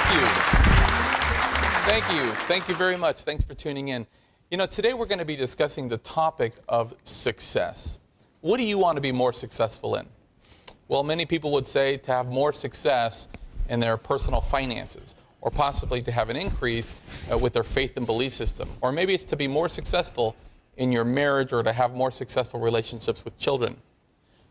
Thank you. Thank you. Thank you very much. Thanks for tuning in. You know, today we're going to be discussing the topic of success. What do you want to be more successful in? Well, many people would say to have more success in their personal finances, or possibly to have an increase with their faith and belief system. Or maybe it's to be more successful in your marriage or to have more successful relationships with children.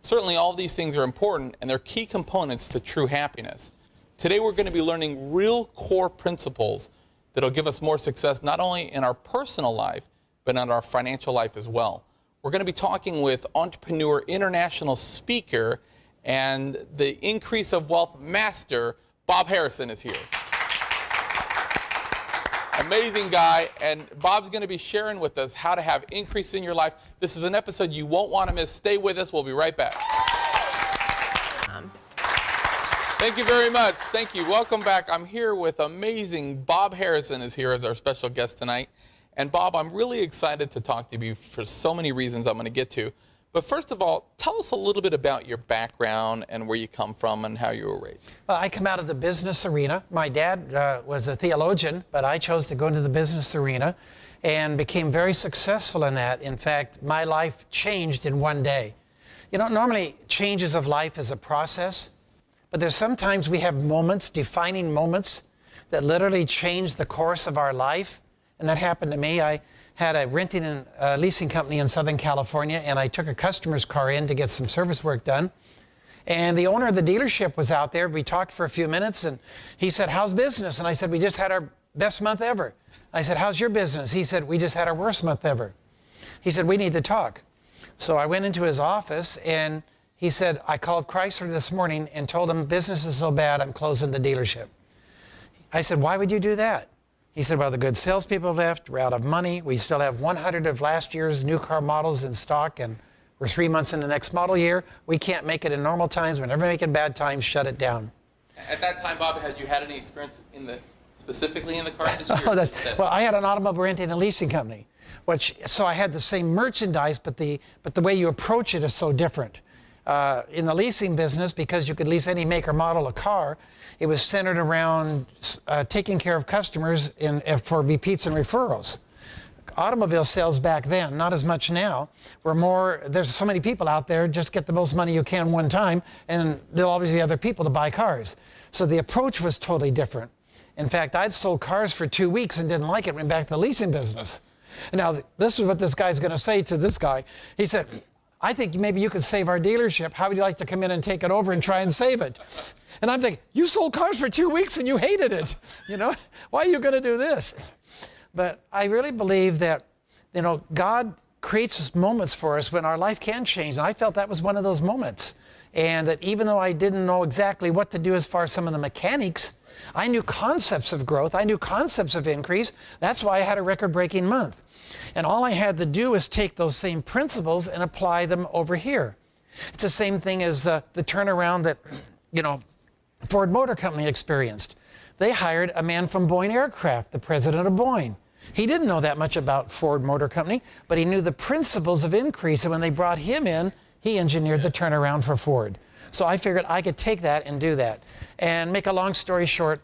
Certainly all of these things are important and they're key components to true happiness. Today we're going to be learning real core principles that'll give us more success not only in our personal life, but in our financial life as well. We're going to be talking with entrepreneur, international speaker, and the Increase of Wealth master, Bob Harrison is here. Amazing guy, and Bob's going to be sharing with us how to have increase in your life. This is an episode you won't want to miss. Stay with us. We'll be right back. Thank you very much. Thank you. Welcome back. I'm here with amazing Bob Harrison is here as our special guest tonight. And Bob, I'm really excited to talk to you for so many reasons I'm going to get to. But first of all, tell us a little bit about your background and where you come from and how you were raised. Well, I come out of the business arena. My dad was a theologian, but I chose to go into the business arena and became very successful in that. In fact, my life changed in one day. You know, normally changes of life is a process, but there's sometimes we have moments, defining moments, that literally change the course of our life. And that happened to me. I had a renting and leasing company in Southern California, and I took a customer's car in to get some service work done. And the owner of the dealership was out there. We talked for a few minutes, and he said, "How's business?" And I said, "We just had our best month ever." I said, "How's your business?" He said, "We just had our worst month ever." He said, "We need to talk." So I went into his office, and he said, "I called Chrysler this morning and told them business is so bad, I'm closing the dealership." I said, "Why would you do that?" He said, "Well, the good salespeople left, we're out of money. We still have 100 of last year's new car models in stock, and we're 3 months in the next model year. We can't make it in normal times. We're never making bad times. Shut it down." At that time, Bob, had you had any experience specifically in the car industry? Well, I had an automobile renting and leasing company, so I had the same merchandise, but the way you approach it is so different. In the leasing business, because you could lease any make or model of car, it was centered around taking care of customers for repeats and referrals. Automobile sales back then, not as much now, there's so many people out there, just get the most money you can one time, and there'll always be other people to buy cars. So the approach was totally different. In fact, I'd sold cars for 2 weeks and didn't like it, went back to the leasing business. Now, this is what this guy's going to say to this guy. He said, "I think maybe you could save our dealership. How would you like to come in and take it over and try and save it?" And I'm thinking, you sold cars for 2 weeks and you hated it. You know, why are you going to do this? But I really believe that, you know, God creates moments for us when our life can change. And I felt that was one of those moments. And that even though I didn't know exactly what to do as far as some of the mechanics, I knew concepts of growth. I knew concepts of increase. That's why I had a record-breaking month. And all I had to do was take those same principles and apply them over here. It's the same thing as the turnaround that, you know, Ford Motor Company experienced. They hired a man from Boeing Aircraft, the president of Boeing. He didn't know that much about Ford Motor Company, but he knew the principles of increase. And when they brought him in, he engineered the turnaround for Ford. So I figured I could take that and do that. And make a long story short,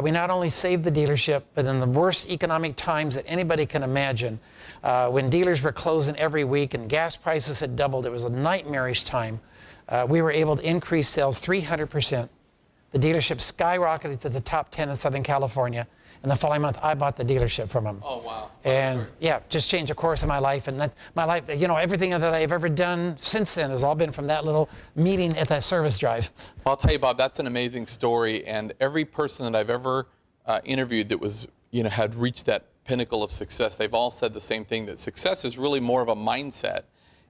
we not only saved the dealership, but in the worst economic times that anybody can imagine, when dealers were closing every week and gas prices had doubled, it was a nightmarish time. We were able to increase sales 300%. The dealership skyrocketed to the top 10 in Southern California. And the following month, I bought the dealership from him. Oh, wow. And yeah, just changed the course of my life. And that's my life, you know, everything that I've ever done since then has all been from that little meeting at that service drive. Well, I'll tell you, Bob, that's an amazing story. And every person that I've ever interviewed that was, you know, had reached that pinnacle of success, they've all said the same thing, that success is really more of a mindset.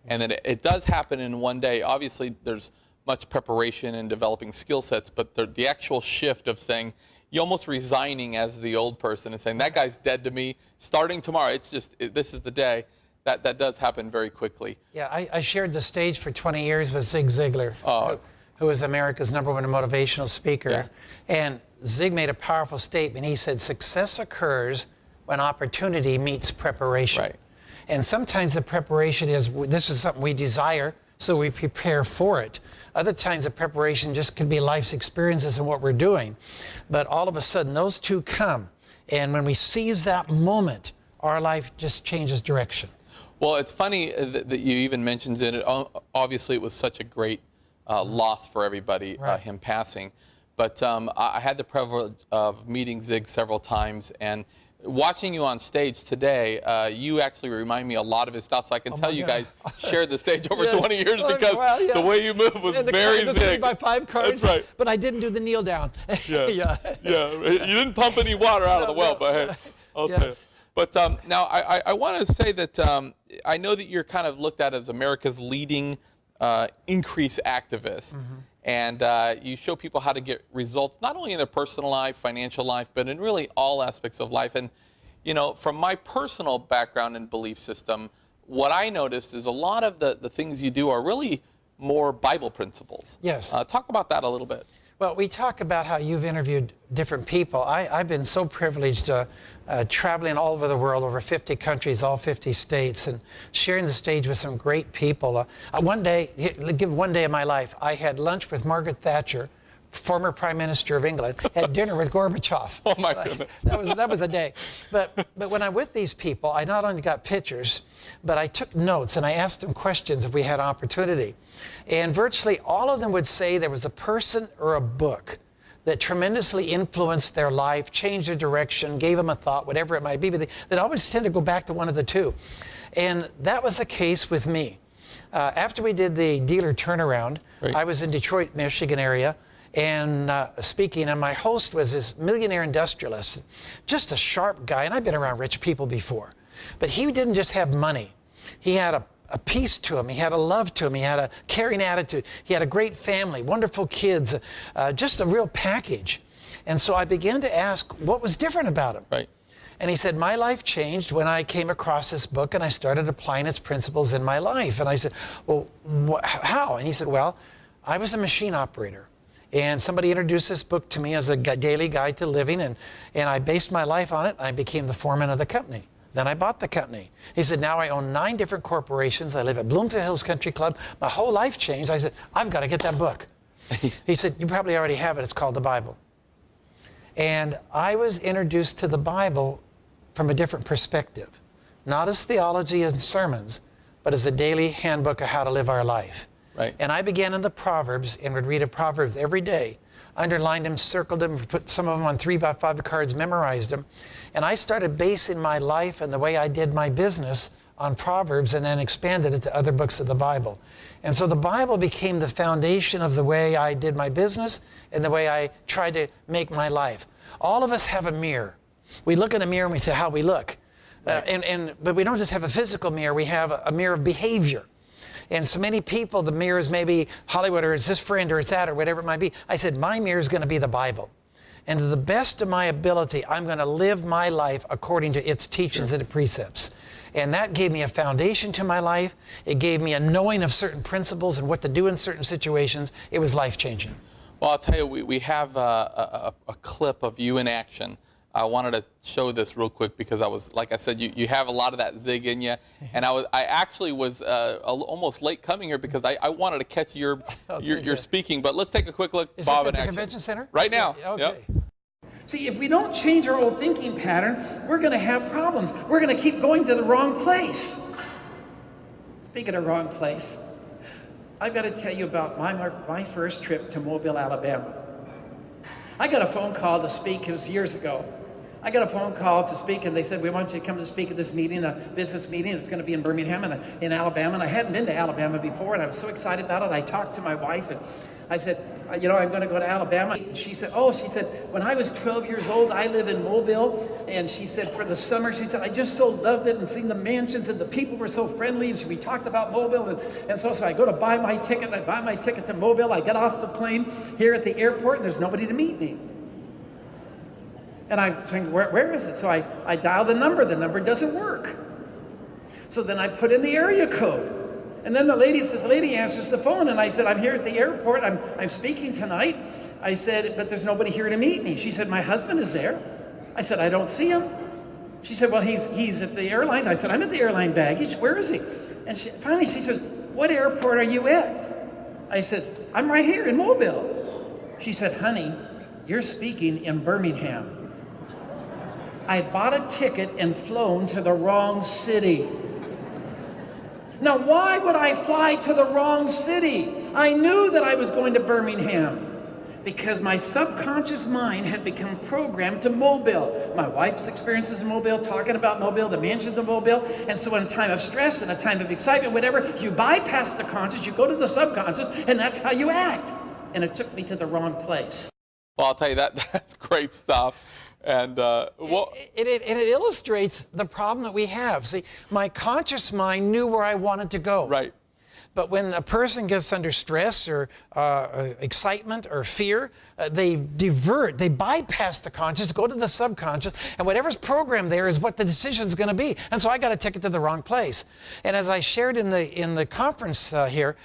And that it does happen in one day. Obviously, there's much preparation and developing skill sets, but the actual shift of saying, you're almost resigning as the old person and saying, that guy's dead to me, starting tomorrow, it's just, this is the day, that does happen very quickly. Yeah, I shared the stage for 20 years with Zig Ziglar, who is America's #1 motivational speaker. Yeah. And Zig made a powerful statement. He said, success occurs when opportunity meets preparation. Right. And sometimes the preparation is, this is something we desire, So we prepare for it. Other times the preparation just could be life's experiences and what we're doing. But all of a sudden those two come. And when we seize that moment, our life just changes direction. Well, it's funny that you even mentioned it. Obviously, it was such a great loss for everybody, Right. him passing. But I had the privilege of meeting Zig several times, and watching you on stage today, you actually remind me a lot of his stuff. So I can tell you guys shared the stage over Yes. 20 years Well, because well, yeah. the way you move was And very the Zig. 3x5 cards. That's right. But I didn't do the kneel down. Yeah. Yeah. Yeah. You didn't pump any water out of the well, no. but hey, okay. Yes. But now I want to say that I know that you're kind of looked at as America's leading increase activist. And you show people how to get results, not only in their personal life, financial life, but in really all aspects of life. And, you know, from my personal background and belief system, what I noticed is a lot of the things you do are really more Bible principles. Yes. Talk about that a little bit. Well, we talk about how you've interviewed different people. I've been so privileged traveling all over the world, over 50 countries, all 50 states, and sharing the stage with some great people. One day of my life, I had lunch with Margaret Thatcher, former Prime Minister of England, had dinner with Gorbachev. Oh my goodness. That was a day. But when I'm with these people, I not only got pictures, but I took notes and I asked them questions if we had opportunity. And virtually all of them would say there was a person or a book that tremendously influenced their life, changed their direction, gave them a thought, whatever it might be, but they always tend to go back to one of the two. And that was the case with me. After we did the dealer turnaround, Right. I was in Detroit, Michigan area, and speaking, and my host was this millionaire industrialist, just a sharp guy, and I've been around rich people before. But he didn't just have money. He had a peace to him. He had a love to him. He had a caring attitude. He had a great family, wonderful kids, just a real package. And so I began to ask what was different about him. Right. And he said, my life changed when I came across this book and I started applying its principles in my life. And I said, well, how? And he said, well, I was a machine operator. And somebody introduced this book to me as a daily guide to living, and I based my life on it. I became the foreman of the company. Then I bought the company. He said, now I own 9 different corporations. I live at Bloomfield Hills Country Club. My whole life changed. I said, I've got to get that book. He said, you probably already have it. It's called the Bible. And I was introduced to the Bible from a different perspective, not as theology and sermons, but as a daily handbook of how to live our life. Right. And I began in the Proverbs and would read a Proverbs every day, underlined them, circled them, put some of them on 3x5 cards, memorized them. And I started basing my life and the way I did my business on Proverbs and then expanded it to other books of the Bible. And so the Bible became the foundation of the way I did my business and the way I tried to make my life. All of us have a mirror. We look in a mirror and we say how we look. Right. But we don't just have a physical mirror, we have a mirror of behavior. And so many people, the mirror is maybe Hollywood, or it's this friend, or it's that, or whatever it might be. I said, my mirror is going to be the Bible. And to the best of my ability, I'm going to live my life according to its teachings and its precepts. And that gave me a foundation to my life. It gave me a knowing of certain principles and what to do in certain situations. It was life-changing. Well, I'll tell you, we have a clip of you in action. I wanted to show this real quick because I was, like I said, you have a lot of that Zig in you, and I actually was almost late coming here because I wanted to catch your speaking. But let's take a quick look, Is Bob, this in at the action. convention center? Right now. Okay. Yep. See, if we don't change our old thinking pattern, we're going to have problems. We're going to keep going to the wrong place. Speaking of wrong place, I've got to tell you about my first trip to Mobile, Alabama. I got a phone call to speak. It was years ago. I got a phone call to speak, and they said, we want you to come to speak at this meeting, a business meeting. It's going to be in Birmingham and in Alabama. And I hadn't been to Alabama before, and I was so excited about it. I talked to my wife, and I said, you know, I'm going to go to Alabama. She said, when I was 12 years old, I live in Mobile. And she said, for the summer, she said, I just so loved it and seeing the mansions, and the people were so friendly. And we talked about Mobile. And so I go to buy my ticket. I buy my ticket to Mobile. I get off the plane here at the airport, and there's nobody to meet me. And I'm saying, where is it? So I dial the number doesn't work. So then I put in the area code. And then this lady answers the phone, and I said, I'm here at the airport, I'm speaking tonight. I said, but there's nobody here to meet me. She said, my husband is there. I said, I don't see him. She said, well, he's at the airline. I said, I'm at the airline baggage. Where is he? And finally she says, what airport are you at? I says, I'm right here in Mobile. She said, honey, you're speaking in Birmingham. I had bought a ticket and flown to the wrong city. Now, why would I fly to the wrong city? I knew that I was going to Birmingham because my subconscious mind had become programmed to Mobile. My wife's experiences in Mobile, talking about Mobile, the mansions of Mobile. And so in a time of stress, in a time of excitement, whatever, you bypass the conscious, you go to the subconscious, and that's how you act. And it took me to the wrong place. Well, I'll tell you that's great stuff. And it illustrates the problem that we have. See, my conscious mind knew where I wanted to go. right. But when a person gets under stress or excitement or fear, they divert, they bypass the conscious, go to the subconscious, and whatever's programmed there is what the decision's going to be. And so I got a ticket to the wrong place. And as I shared in the conference here,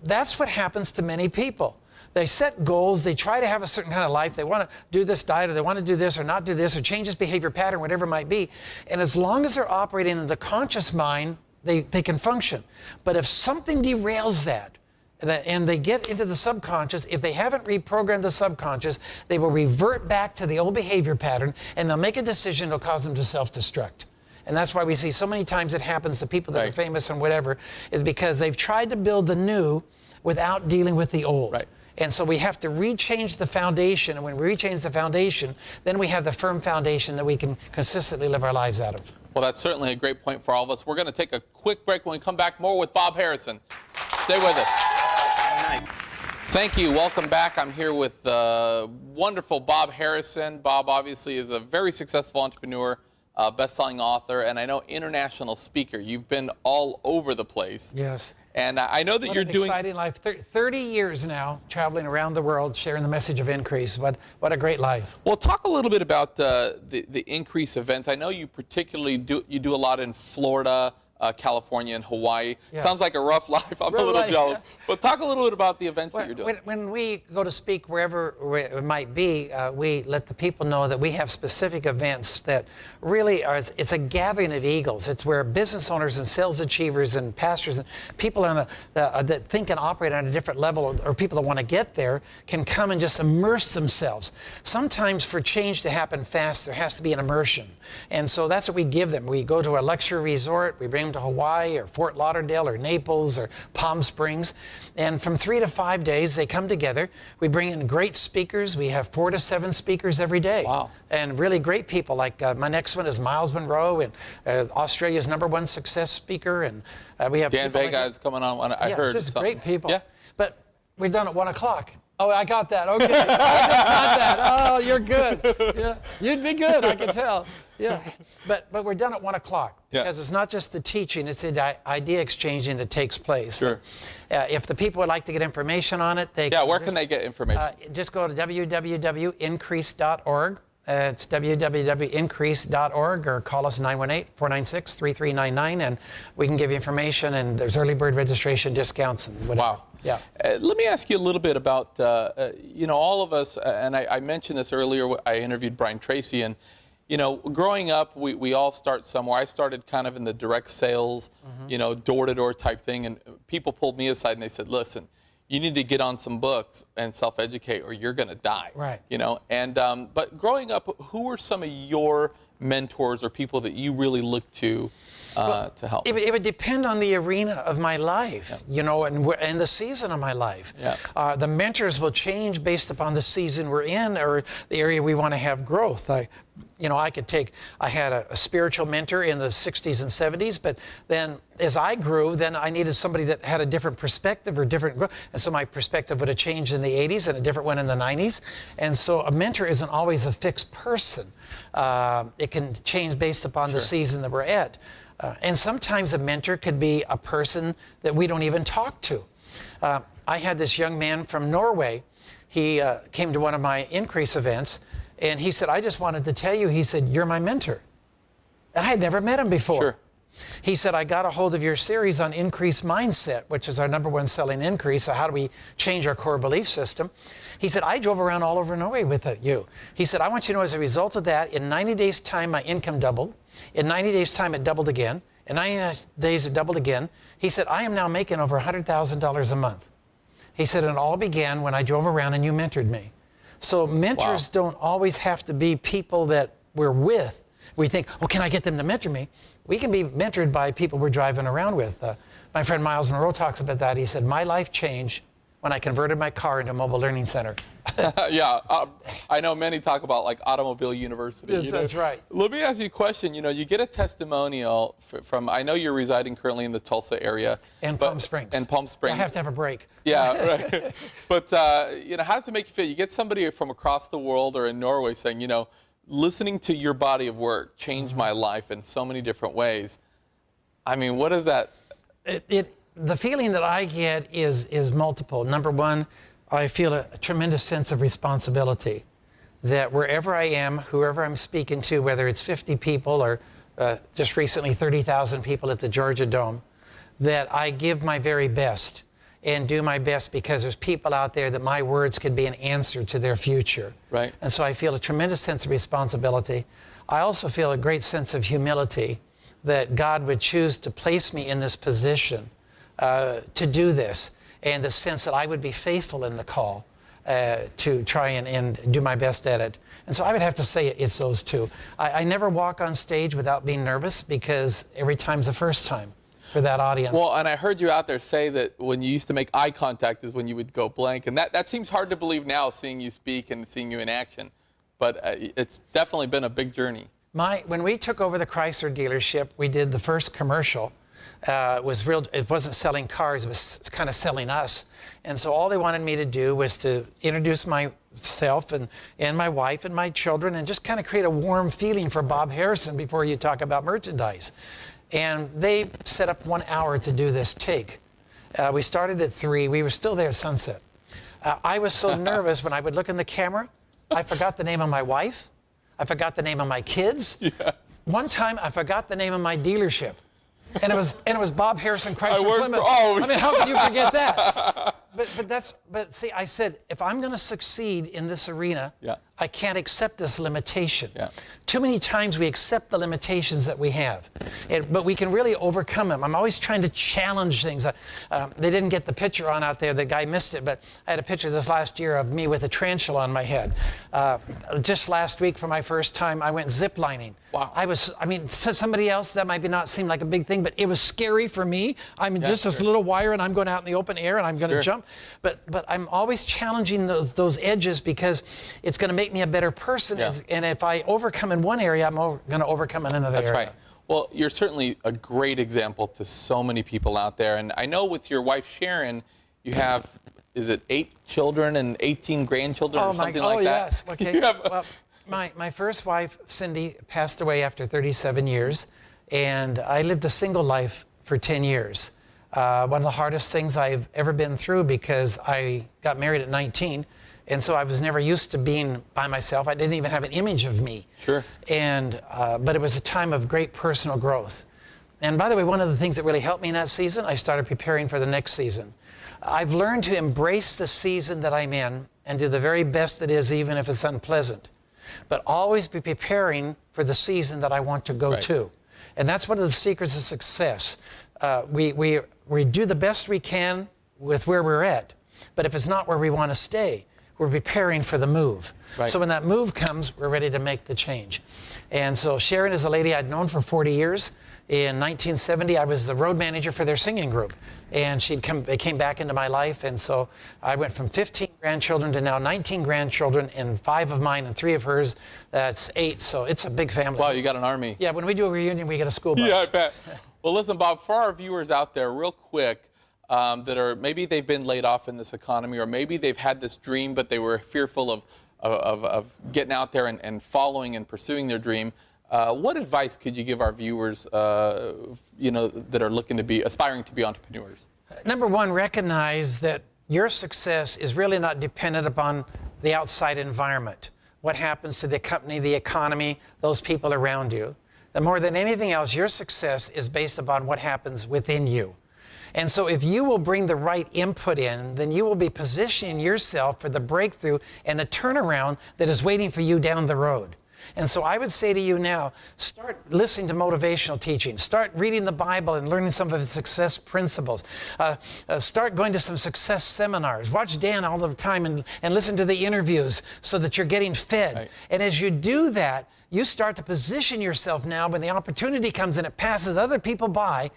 that's what happens to many people. They set goals, they try to have a certain kind of life, they want to do this diet, or they want to do this or not do this, or change this behavior pattern, whatever it might be. And as long as they're operating in the conscious mind, they can function. But if something derails that, and they get into the subconscious, if they haven't reprogrammed the subconscious, they will revert back to the old behavior pattern, and they'll make a decision that'll cause them to self-destruct. And that's why we see so many times it happens to people that right. are famous and whatever, is because they've tried to build the new without dealing with the old. Right. And so we have to rechange the foundation, and when we rechange the foundation, then we have the firm foundation that we can consistently live our lives out of. Well, that's certainly a great point for all of us. We're going to take a quick break. When we come back, more with Bob Harrison. Stay with us. Thank you. Welcome back. I'm here with the wonderful Bob Harrison. Bob obviously is a very successful entrepreneur, best-selling author, and I know international speaker. You've been all over the place. Yes. And I know that What you're an doing exciting life. 30 years now, traveling around the world, sharing the message of increase. What a great life. Well, talk a little bit about the increase events. I know you particularly do a lot in Florida, California, and Hawaii. Yes. Sounds like a rough life. I'm a little Right. jealous. But talk a little bit about the events that you're doing. When we go to speak wherever it might be, we let the people know that we have specific events that really are, it's a gathering of eagles. It's where business owners and sales achievers and pastors and people that think and operate on a different level, or people that want to get there, can come and just immerse themselves. Sometimes for change to happen fast, there has to be an immersion. And so that's what we give them. We go to a luxury resort, we bring them to Hawaii or Fort Lauderdale or Naples or Palm Springs. And from 3 to 5 days, they come together. We bring in great speakers. We have 4 to 7 speakers every day. Wow. And really great people. Like my next one is Miles Monroe, and Australia's #1 success speaker. And we have Dan people Vega like is coming on. I heard just something. great people. Yeah. But we're done at 1 o'clock. Oh, I got that. Okay. I got that. Oh, you're good. Yeah. You'd be good, I can tell. Yeah. But we're done at 1 o'clock. Yeah. Because it's not just the teaching, it's the idea exchanging that takes place. Sure. If the people would like to get information on it, they Yeah, where can they get information? just go to www.increase.org. It's www.increase.org, or call us 918-496-3399, and we can give you information, and there's early bird registration discounts and whatever. Wow. Yeah. Let me ask you a little bit about, all of us, and I mentioned this earlier, I interviewed Brian Tracy, and, growing up, we all start somewhere. I started kind of in the direct sales, door-to-door type thing, and people pulled me aside and they said, listen, you need to get on some books and self-educate or you're going to die. Right. But growing up, who were some of your mentors or people that you really looked to help? It would depend on the arena of my life, and the season of my life. Yeah. The mentors will change based upon the season we're in or the area we want to have growth. I had a spiritual mentor in the 60s and 70s, but then as I grew, then I needed somebody that had a different perspective or different growth. And so my perspective would have changed in the 80s and a different one in the 90s. And so a mentor isn't always a fixed person. It can change based upon the season that we're at. And sometimes a mentor could be a person that we don't even talk to. I had this young man from Norway. He came to one of my Increase events, and he said, I just wanted to tell you, he said, you're my mentor. And I had never met him before. Sure. He said, I got a hold of your series on Increase Mindset, which is our #1 selling increase. So how do we change our core belief system? He said, I drove around all over Norway with you. He said, I want you to know as a result of that, in 90 days' time, my income doubled. In 90 days' time, it doubled again. In 99 days, it doubled again. He said, I am now making over $100,000 a month. He said, and it all began when I drove around and you mentored me. So mentors don't always have to be people that we're with. We think, oh, can I get them to mentor me? We can be mentored by people we're driving around with. My friend Miles Monroe talks about that. He said, my life changed when I converted my car into a mobile learning center. Yeah, I know many talk about like Automobile University. Yes, that's right. Let me ask you a question. You get a testimonial from, I know you're residing currently in the Tulsa area. And Palm Springs. And Palm Springs. I have to have a break. Yeah, right. But, how does it make you feel? You get somebody from across the world or in Norway saying, listening to your body of work changed my life in so many different ways. I mean, what is that? The feeling that I get is multiple. Number one, I feel a tremendous sense of responsibility that wherever I am, whoever I'm speaking to, whether it's 50 people or just recently 30,000 people at the Georgia Dome, that I give my very best and do my best because there's people out there that my words could be an answer to their future. Right. And so I feel a tremendous sense of responsibility. I also feel a great sense of humility that God would choose to place me in this position to do this, and the sense that I would be faithful in the call to try and do my best at it. And so I would have to say it's those two. I never walk on stage without being nervous because every time's the first time for that audience. Well, and I heard you out there say that when you used to make eye contact is when you would go blank, and that seems hard to believe now, seeing you speak and seeing you in action. But it's definitely been a big journey. When we took over the Chrysler dealership, we did the first commercial. It wasn't selling cars, it was kind of selling us. And so all they wanted me to do was to introduce myself and my wife and my children and just kind of create a warm feeling for Bob Harrison before you talk about merchandise. And they set up 1 hour to do this take. We started at 3, we were still there at sunset. I was so nervous when I would look in the camera, I forgot the name of my wife, I forgot the name of my kids. Yeah. One time I forgot the name of my dealership. And it was Bob Harrison Chrysler Plymouth. I mean, how can you forget that? But see, I said, if I'm going to succeed in this arena, I can't accept this limitation. Yeah. Too many times we accept the limitations that we have, but we can really overcome them. I'm always trying to challenge things. They didn't get the picture on out there. The guy missed it, but I had a picture this last year of me with a tarantula on my head. Just last week, for my first time, I went zip lining. Wow. To somebody else, that might not seem like a big thing, but it was scary for me. Just this little wire, and I'm going out in the open air, and I'm going to jump. But I'm always challenging those edges because it's going to make me a better person. Yeah. And if I overcome in one area, I'm going to overcome in another area. That's right. Well, you're certainly a great example to so many people out there. And I know with your wife, Sharon, you have, is it 8 children and 18 grandchildren or something like that? Oh, yes. Okay. Well, my first wife, Cindy, passed away after 37 years. And I lived a single life for 10 years. One of the hardest things I've ever been through because I got married at 19. And so I was never used to being by myself. I didn't even have an image of me. Sure. And, but it was a time of great personal growth. And by the way, one of the things that really helped me in that season, I started preparing for the next season. I've learned to embrace the season that I'm in and do the very best it is, even if it's unpleasant. But always be preparing for the season that I want to go to. And that's one of the secrets of success. We do the best we can with where we're at. But if it's not where we want to stay, we're preparing for the move. Right. So when that move comes, we're ready to make the change. And so Sharon is a lady I'd known for 40 years. In 1970, I was the road manager for their singing group. And they came back into my life. And so I went from 15 grandchildren to now 19 grandchildren, and 5 of mine and 3 of hers. That's 8. So it's a big family. Wow, you got an army. Yeah, when we do a reunion, we get a school bus. Yeah, I bet. Well, listen, Bob, for our viewers out there, real quick, that are maybe they've been laid off in this economy, or maybe they've had this dream, but they were fearful of getting out there and following and pursuing their dream. What advice could you give our viewers, that are looking to be aspiring to be entrepreneurs? Number one, recognize that your success is really not dependent upon the outside environment. What happens to the company, the economy, those people around you. That more than anything else, your success is based upon what happens within you. And so if you will bring the right input in, then you will be positioning yourself for the breakthrough and the turnaround that is waiting for you down the road. And so I would say to you now, start listening to motivational teaching. Start reading the Bible and learning some of its success principles. Start going to some success seminars. Watch Dan all the time and listen to the interviews so that you're getting fed. Right. And as you do that, you start to position yourself now when the opportunity comes and it passes other people by,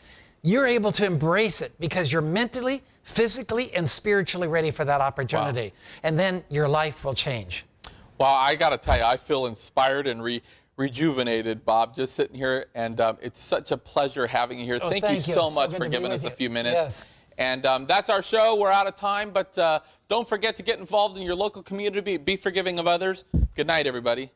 you're able to embrace it because you're mentally, physically, and spiritually ready for that opportunity. Wow. And then your life will change. Well, I got to tell you, I feel inspired and rejuvenated, Bob, just sitting here. And it's such a pleasure having you here. Oh, thank you so much for giving us a few minutes. Yes. And that's our show. We're out of time. But don't forget to get involved in your local community. Be forgiving of others. Good night, everybody.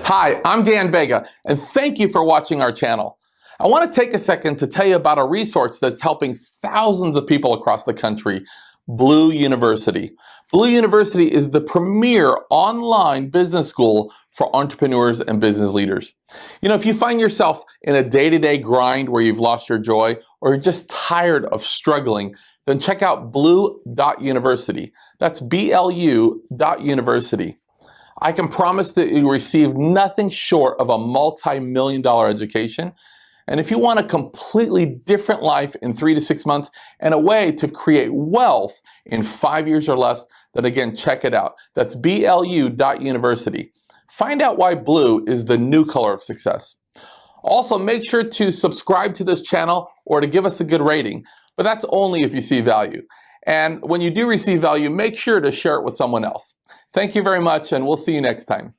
Hi, I'm Dan Vega, and thank you for watching our channel. I want to take a second to tell you about a resource that's helping thousands of people across the country, Blue University. Blue University is the premier online business school for entrepreneurs and business leaders. You know, if you find yourself in a day-to-day grind where you've lost your joy or you're just tired of struggling, then check out blue.university. That's BLU.university. I can promise that you receive nothing short of a multi-million-dollar education. And if you want a completely different life in 3 to 6 months and a way to create wealth in 5 years or less, then again, check it out. That's BLU.university. Find out why blue is the new color of success. Also, make sure to subscribe to this channel or to give us a good rating, but that's only if you see value. And when you do receive value, make sure to share it with someone else. Thank you very much, and we'll see you next time.